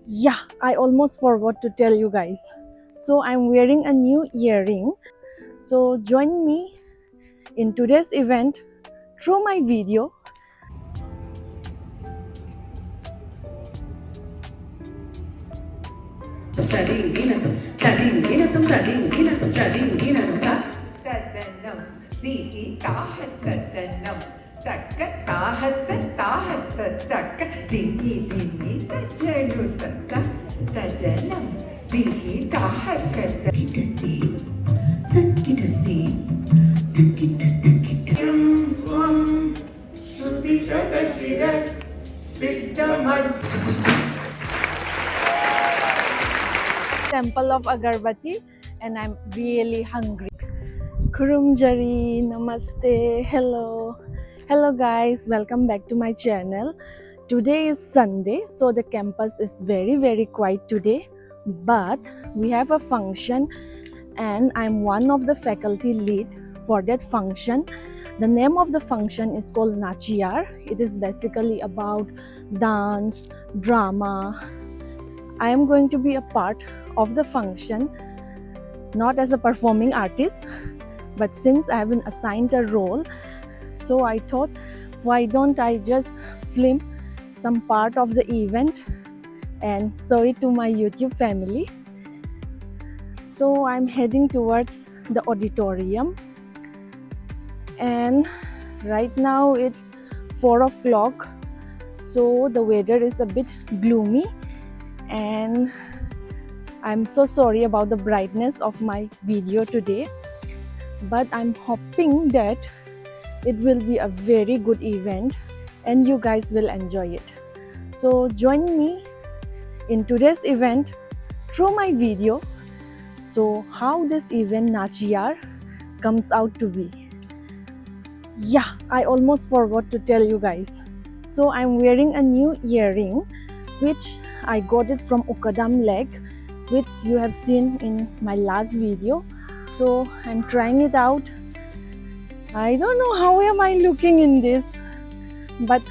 Yeah, I almost forgot to tell you guys. So I'm wearing a new earring. So join me in today's event through my video. Temple of Agarbati, and I'm really hungry. Kurumjari, namaste, hello guys, welcome back to my channel. Today is Sunday, so the campus is very quiet today, but we have a function and I'm one of the faculty lead for that function. The name of the function is called Naachiyar. It is basically about dance, drama. I am going to be a part of the function, not as a performing artist, but since I have been assigned a role, so I thought, why don't I just film some part of the event and show it to my YouTube family. So I'm heading towards the auditorium, and right now it's 4 o'clock, so the weather is a bit gloomy, and I'm so sorry about the brightness of my video today, but I'm hoping that it will be a very good event and you guys will enjoy it. So join me in today's event through my video. So how this event Naachiyar comes out to be. Yeah, I almost forgot to tell you guys. So I'm wearing a new earring, which I got it from Ukadam Lake, which you have seen in my last video. So I'm trying it out. I don't know how am I looking in this, but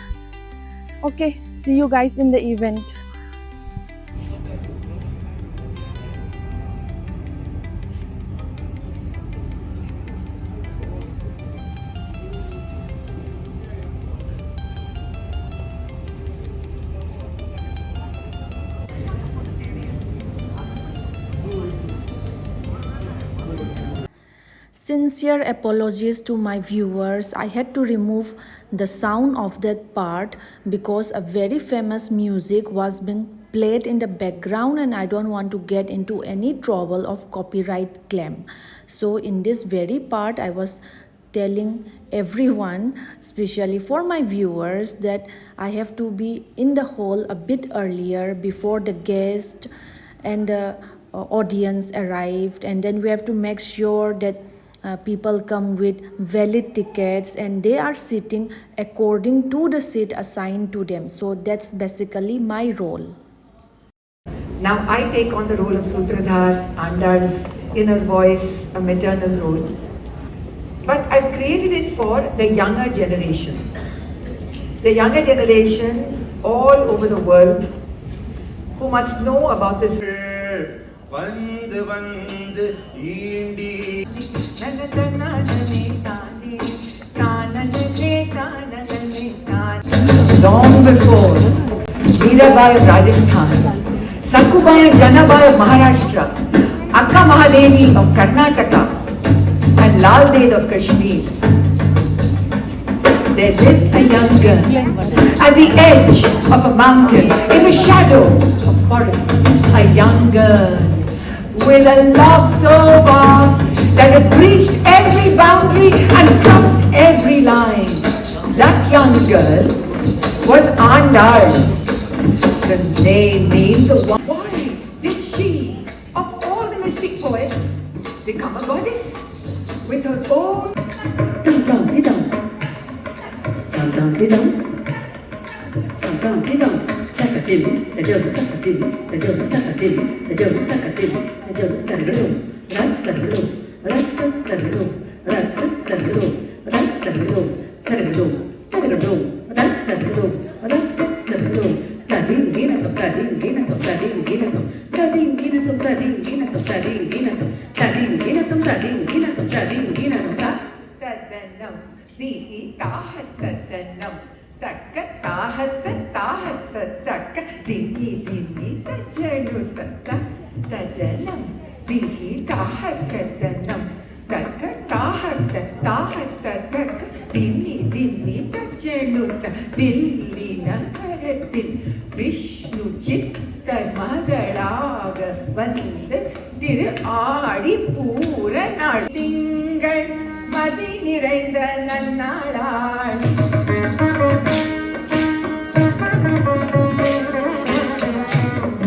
okay, see you guys in the event. Sincere apologies to my viewers. I had to remove the sound of that part because a very famous music was being played in the background and I don't want to get into any trouble of copyright claim. So in this very part I was telling everyone, especially for my viewers, that I have to be in the hall a bit earlier before the guest and the audience arrived, and then we have to make sure that people come with valid tickets and they are sitting according to the seat assigned to them. So that's basically my role. Now I take on the role of Sutradhar, Andal's inner voice, a maternal role. But I've created it for the younger generation. The younger generation all over the world who must know about this. Long before Mirabai of Rajasthan, Sakubai and Janabai of Maharashtra, Akka Mahadevi of Karnataka, and Lal Ded of Kashmir, there lived a young girl at the edge of a mountain, in the shadow of forests, a young girl with a love so vast that it breached every boundary and crossed every line. That young girl was Andal. The name means the one. Why did she, of all the mystic poets, become a goddess with her own? tadinginatum, tadinginatum, tadinginatum, tadinginatum, tadinginatum, tadinginatum, tadinginatum, tadanam, dihi tahatanam, takka tahatta tahatta takka, dingi dingi tajanutta tadanam, dihi tahatanam, takka tahatta tahatta takka, dingi dingi tajanutta, dilli நகரத்தில் விஷ்ணு சித்த மகளாக வந்து திரு ஆடி பூர நாள் திங்கள் மதி நிறைந்த நன்னாளாள்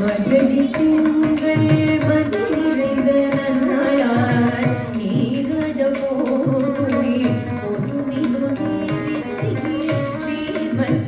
மதி திங்கள் மதி நிறைந்த நன்னாளாள் நீரத போதுமி போதுமி சீமல்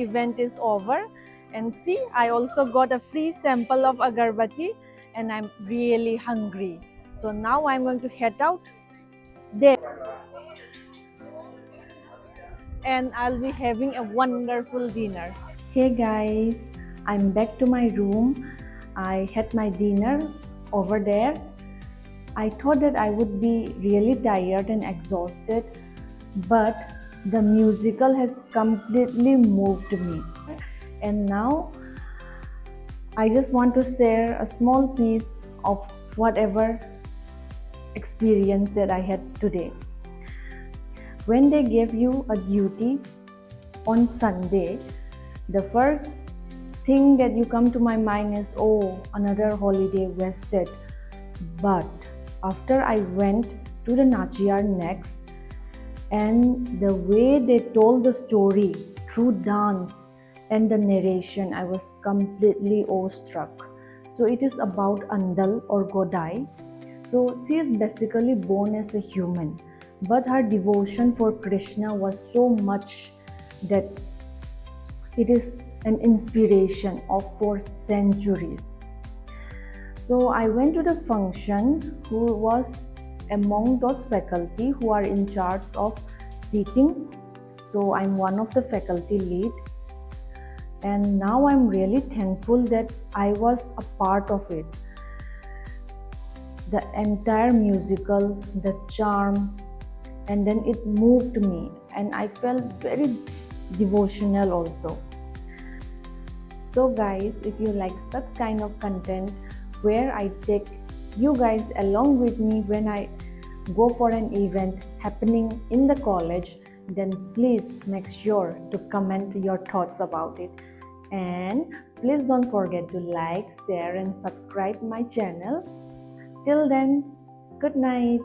event is over, and see, I also got a free sample of agarbatti, and I'm really hungry. So now I'm going to head out there and I'll be having a wonderful dinner. Hey guys, I'm back to my room. I had my dinner over there. I thought that I would be really tired and exhausted, but The musical has completely moved me. And now I just want to share a small piece of whatever experience that I had today. When they gave you a duty on Sunday, the first thing that you come to my mind is, oh, another holiday wasted. But after I went to the Naachiyar Next, and the way they told the story through dance and the narration, I was completely awestruck. So it is about Andal or Godai. So she is basically born as a human, but her devotion for Krishna was so much that it is an inspiration of for centuries. So I went to the function who was among those faculty who are in charge of seating. So I'm one of the faculty lead, and now I'm really thankful that I was a part of it. The entire musical, the charm, and then it moved me, and I felt very devotional also. So guys, if you like such kind of content where I take you guys along with me when I go for an event happening in the college, then please make sure to comment your thoughts about it. And please don't forget to like, share and subscribe my channel. Till then, good night.